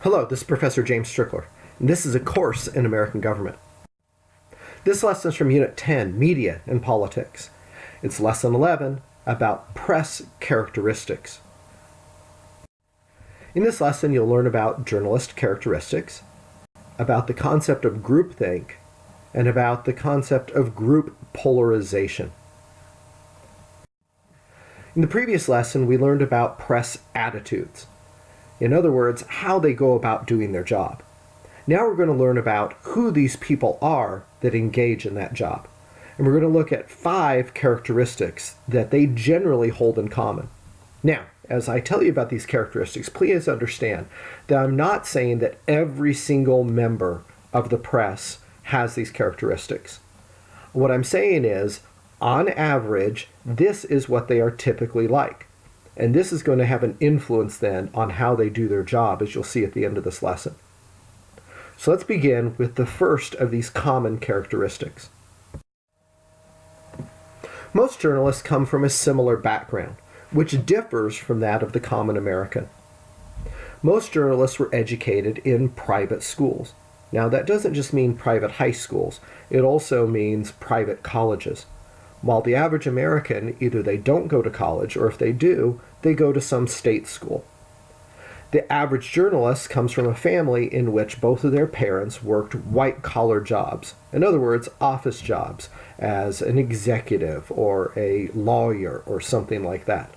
Hello, this is Professor James Strickler, and this is a course in American government. This lesson is from Unit 10, Media and Politics. It's Lesson 11 about press characteristics. In this lesson, you'll learn about journalist characteristics, about the concept of groupthink, and about the concept of group polarization. In the previous lesson, we learned about press attitudes. In other words, how they go about doing their job. Now we're going to learn about who these people are that engage in that job. And we're going to look at 5 characteristics that they generally hold in common. Now, as I tell you about these characteristics, please understand that I'm not saying that every single member of the press has these characteristics. What I'm saying is, on average, this is what they are typically like. And this is going to have an influence then on how they do their job, as you'll see at the end of this lesson. So let's begin with the first of these common characteristics. Most journalists come from a similar background, which differs from that of the common American. Most journalists were educated in private schools. Now, that doesn't just mean private high schools. It also means private colleges. While the average American, either they don't go to college, or if they do, they go to some state school. The average journalist comes from a family in which both of their parents worked white-collar jobs. In other words, office jobs, as an executive or a lawyer or something like that.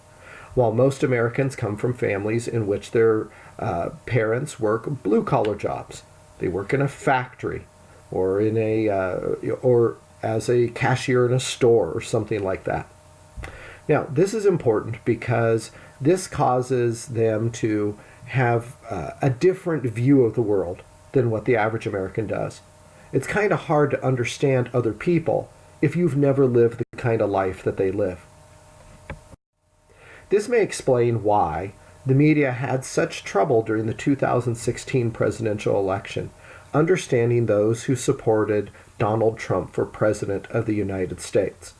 While most Americans come from families in which their parents work blue-collar jobs. They work in a factory or in or as a cashier in a store or something like that. Now, this is important because this causes them to have a different view of the world than what the average American does. It's kind of hard to understand other people if you've never lived the kind of life that they live. This may explain why the media had such trouble during the 2016 presidential election, understanding those who supported Donald Trump for President of the United States.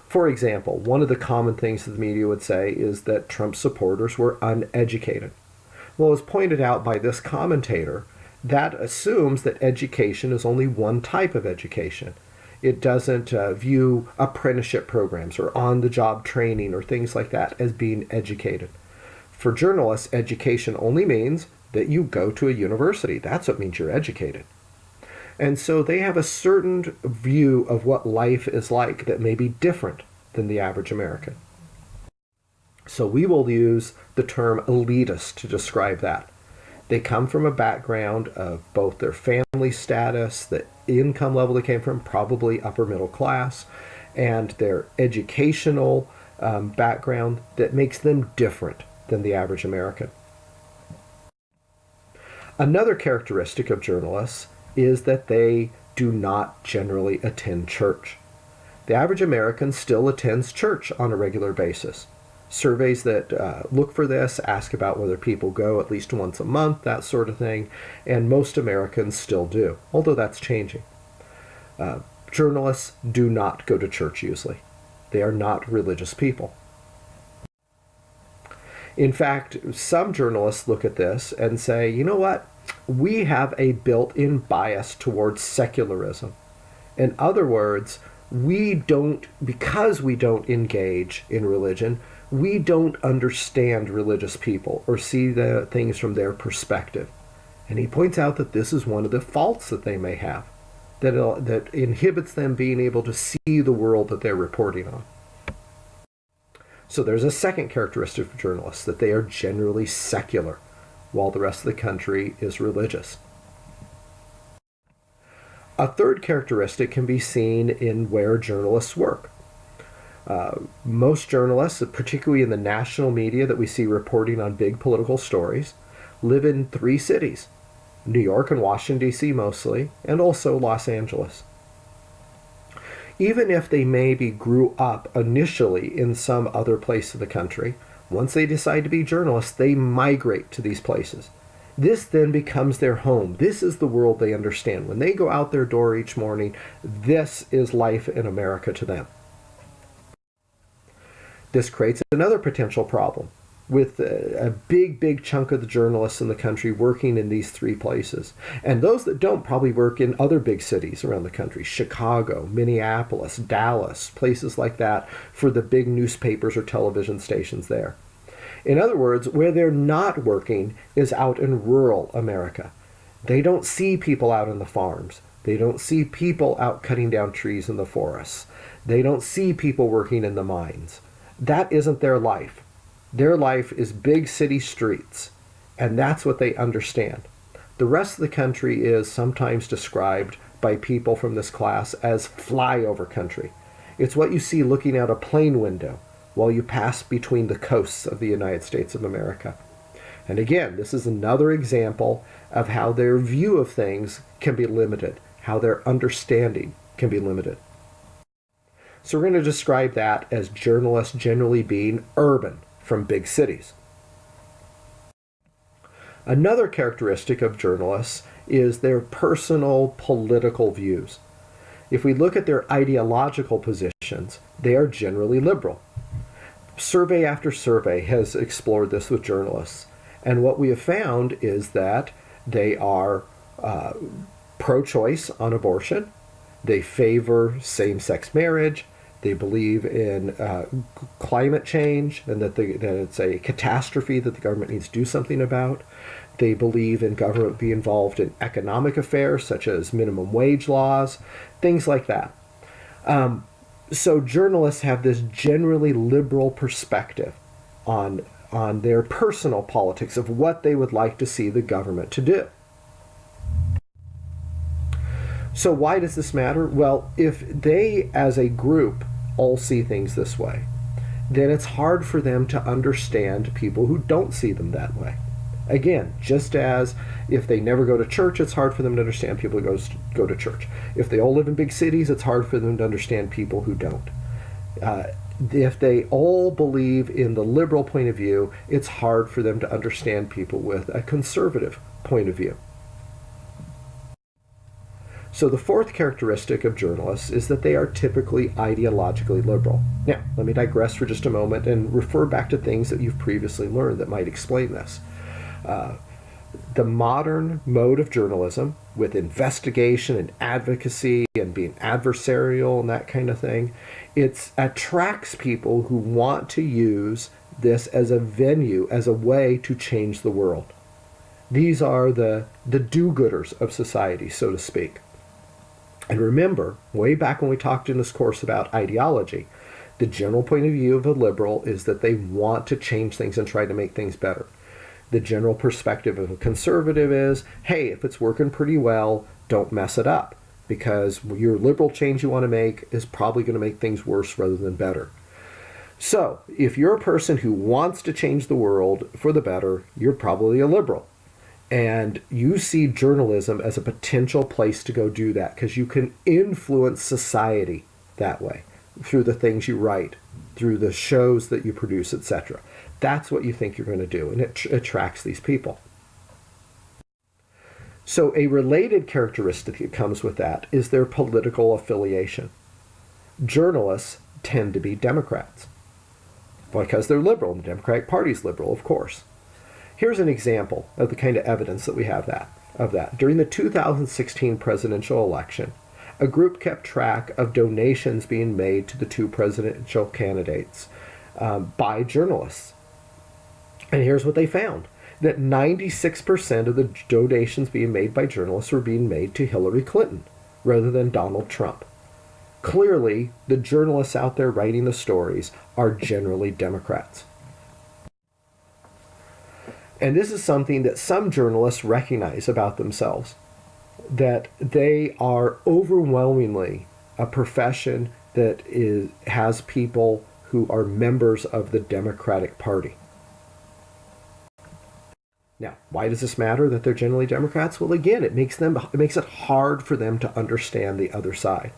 For example, one of the common things that the media would say is that Trump supporters were uneducated. Well, as pointed out by this commentator, that assumes that education is only one type of education. It doesn't view apprenticeship programs or on-the-job training or things like that as being educated. For journalists, education only means that you go to a university. That's what means you're educated. And so they have a certain view of what life is like that may be different than the average American. So we will use the term elitist to describe that. They come from a background of both their family status, the income level they came from, probably upper middle class, and their educational background that makes them different than the average American. Another characteristic of journalists is that they do not generally attend church. The average American still attends church on a regular basis. Surveys that look for this ask about whether people go at least once a month, that sort of thing, and most Americans still do, although that's changing. Journalists do not go to church usually. They are not religious people. In fact, some journalists look at this and say, you know what? We have a built-in bias towards secularism. In other words, because we don't engage in religion, we don't understand religious people or see the things from their perspective. And he points out that this is one of the faults that they may have, that inhibits them being able to see the world that they're reporting on. So there's a second characteristic of journalists, that they are generally secular, while the rest of the country is religious. A third characteristic can be seen in where journalists work. Most journalists, particularly in the national media that we see reporting on big political stories, live in 3 cities, New York and Washington, D.C. mostly, and also Los Angeles. Even if they maybe grew up initially in some other place of the country, once they decide to be journalists, they migrate to these places. This then becomes their home. This is the world they understand. When they go out their door each morning, this is life in America to them. This creates another potential problem. with a big chunk of the journalists in the country working in these three places. And those that don't probably work in other big cities around the country, Chicago, Minneapolis, Dallas, places like that, for the big newspapers or television stations there. In other words, where they're not working is out in rural America. They don't see people out on the farms. They don't see people out cutting down trees in the forests. They don't see people working in the mines. That isn't their life. Their life is big city streets, and that's what they understand. The rest of the country is sometimes described by people from this class as flyover country. It's what you see looking out a plane window while you pass between the coasts of the United States of America. And again, this is another example of how their view of things can be limited, how their understanding can be limited. So we're going to describe that as journalists generally being urban, from big cities. Another characteristic of journalists is their personal political views. If we look at their ideological positions, they are generally liberal. Survey after survey has explored this with journalists, and what we have found is that they are pro-choice on abortion, they favor same-sex marriage, they believe in climate change and that it's a catastrophe that the government needs to do something about. They believe in government being involved in economic affairs such as minimum wage laws, things like that. So journalists have this generally liberal perspective on their personal politics of what they would like to see the government to do. So why does this matter? Well, if they as a group all see things this way, then it's hard for them to understand people who don't see them that way. Again, just as if they never go to church, it's hard for them to understand people who go to church. If they all live in big cities, it's hard for them to understand people who don't. If they all believe in the liberal point of view, it's hard for them to understand people with a conservative point of view. So the fourth characteristic of journalists is that they are typically ideologically liberal. Now, let me digress for just a moment and refer back to things that you've previously learned that might explain this. The modern mode of journalism, with investigation and advocacy and being adversarial and that kind of thing, it attracts people who want to use this as a venue, as a way to change the world. These are the do-gooders of society, so to speak. And remember, way back when we talked in this course about ideology, the general point of view of a liberal is that they want to change things and try to make things better. The general perspective of a conservative is, hey, if it's working pretty well, don't mess it up, because your liberal change you want to make is probably going to make things worse rather than better. So, if you're a person who wants to change the world for the better, you're probably a liberal. And you see journalism as a potential place to go do that, because you can influence society that way through the things you write, through the shows that you produce, etc. That's what you think you're going to do, and it attracts these people. So a related characteristic that comes with that is their political affiliation. Journalists tend to be Democrats because they're liberal, and the Democratic Party is liberal, of course. Here's an example of the kind of evidence that we have of that. During the 2016 presidential election, a group kept track of donations being made to the two presidential candidates by journalists. And here's what they found, that 96% of the donations being made by journalists were being made to Hillary Clinton rather than Donald Trump. Clearly, the journalists out there writing the stories are generally Democrats. And this is something that some journalists recognize about themselves, that they are overwhelmingly a profession that has people who are members of the Democratic Party. Now, why does this matter that they're generally Democrats? Well, again, it makes it hard for them to understand the other side.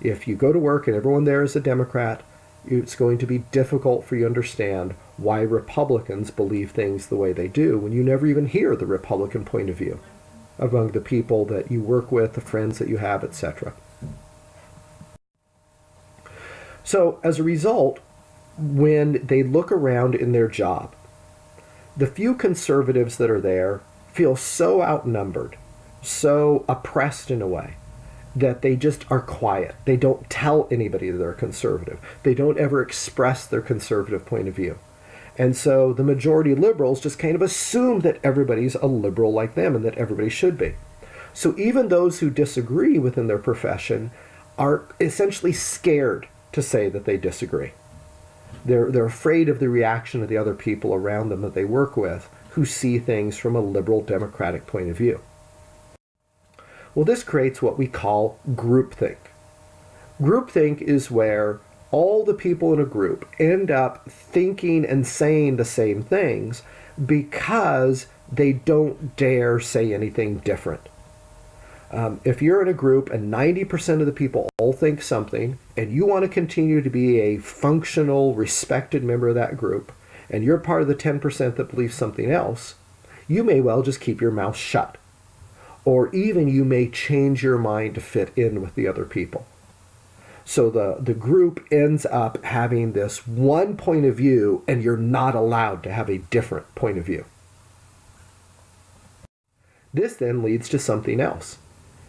If you go to work and everyone there is a Democrat, it's going to be difficult for you to understand why Republicans believe things the way they do when you never even hear the Republican point of view among the people that you work with, the friends that you have, etc. So as a result, when they look around in their job The few conservatives that are there feel so outnumbered, so oppressed in a way, that they just are quiet. They don't tell anybody they're conservative. They don't ever express their conservative point of view. And so the majority liberals just kind of assume that everybody's a liberal like them and that everybody should be. So even those who disagree within their profession are essentially scared to say that they disagree. They're afraid of the reaction of the other people around them that they work with who see things from a liberal democratic point of view. Well, this creates what we call groupthink. Groupthink is where all the people in a group end up thinking and saying the same things because they don't dare say anything different. If you're in a group and 90% of the people all think something, and you want to continue to be a functional, respected member of that group, and you're part of the 10% that believes something else, you may well just keep your mouth shut. Or even you may change your mind to fit in with the other people. So the group ends up having this one point of view, and you're not allowed to have a different point of view. This then leads to something else.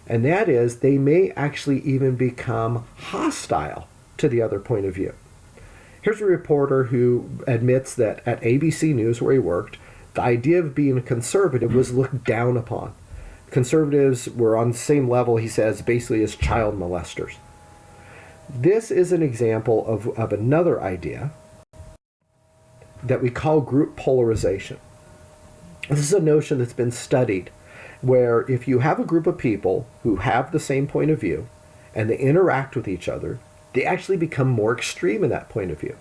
And that is, they may actually even become hostile to the other point of view. Here's a reporter who admits that at ABC News, where he worked, the idea of being a conservative was looked down upon. Conservatives were on the same level, he says, basically as child molesters. This is an example of another idea that we call group polarization. This is a notion that's been studied, where if you have a group of people who have the same point of view and they interact with each other, they actually become more extreme in that point of view.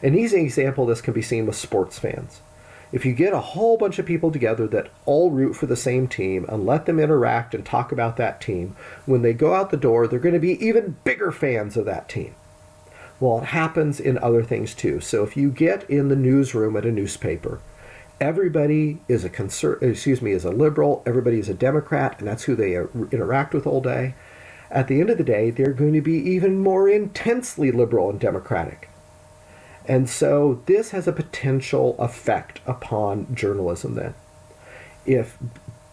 An easy example of this can be seen with sports fans. If you get a whole bunch of people together that all root for the same team and let them interact and talk about that team, when they go out the door, they're going to be even bigger fans of that team. Well, it happens in other things too. So if you get in the newsroom at a newspaper, everybody is a liberal, everybody is a Democrat, and that's who they interact with all day. At the end of the day, they're going to be even more intensely liberal and democratic. And so this has a potential effect upon journalism then. If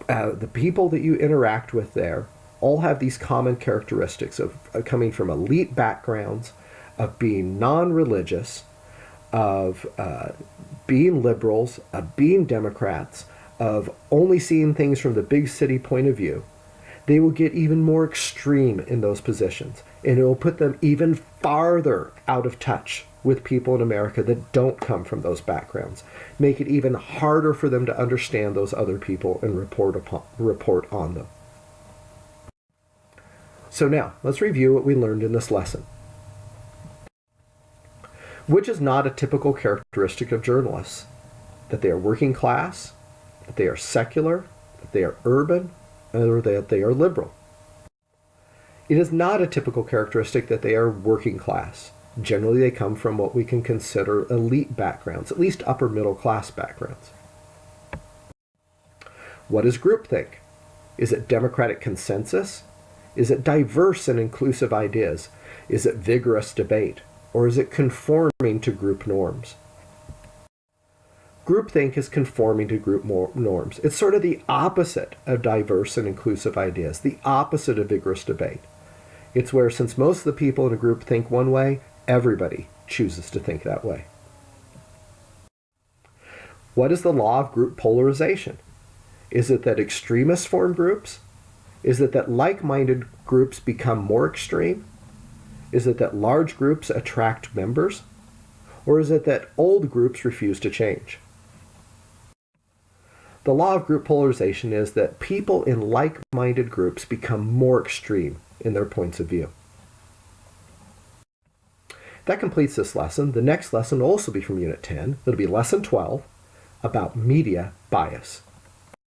the people that you interact with there all have these common characteristics of coming from elite backgrounds, of being non-religious, of being liberals, of being Democrats, of only seeing things from the big city point of view, they will get even more extreme in those positions. And it will put them even farther out of touch with people in America that don't come from those backgrounds. Make it even harder for them to understand those other people and report on them. So now, let's review what we learned in this lesson. Which is not a typical characteristic of journalists? That they are working class, that they are secular, that they are urban, or that they are liberal. It is not a typical characteristic that they are working class. Generally, they come from what we can consider elite backgrounds, at least upper middle class backgrounds. What is groupthink? Is it democratic consensus? Is it diverse and inclusive ideas? Is it vigorous debate? Or is it conforming to group norms? Groupthink is conforming to group norms. It's sort of the opposite of diverse and inclusive ideas, the opposite of vigorous debate. It's where, since most of the people in a group think one way, everybody chooses to think that way. What is the law of group polarization? Is it that extremists form groups? Is it that like-minded groups become more extreme? Is it that large groups attract members? Or is it that old groups refuse to change? The law of group polarization is that people in like-minded groups become more extreme in their points of view. That completes this lesson. The next lesson will also be from Unit 10. It'll be Lesson 12 about media bias.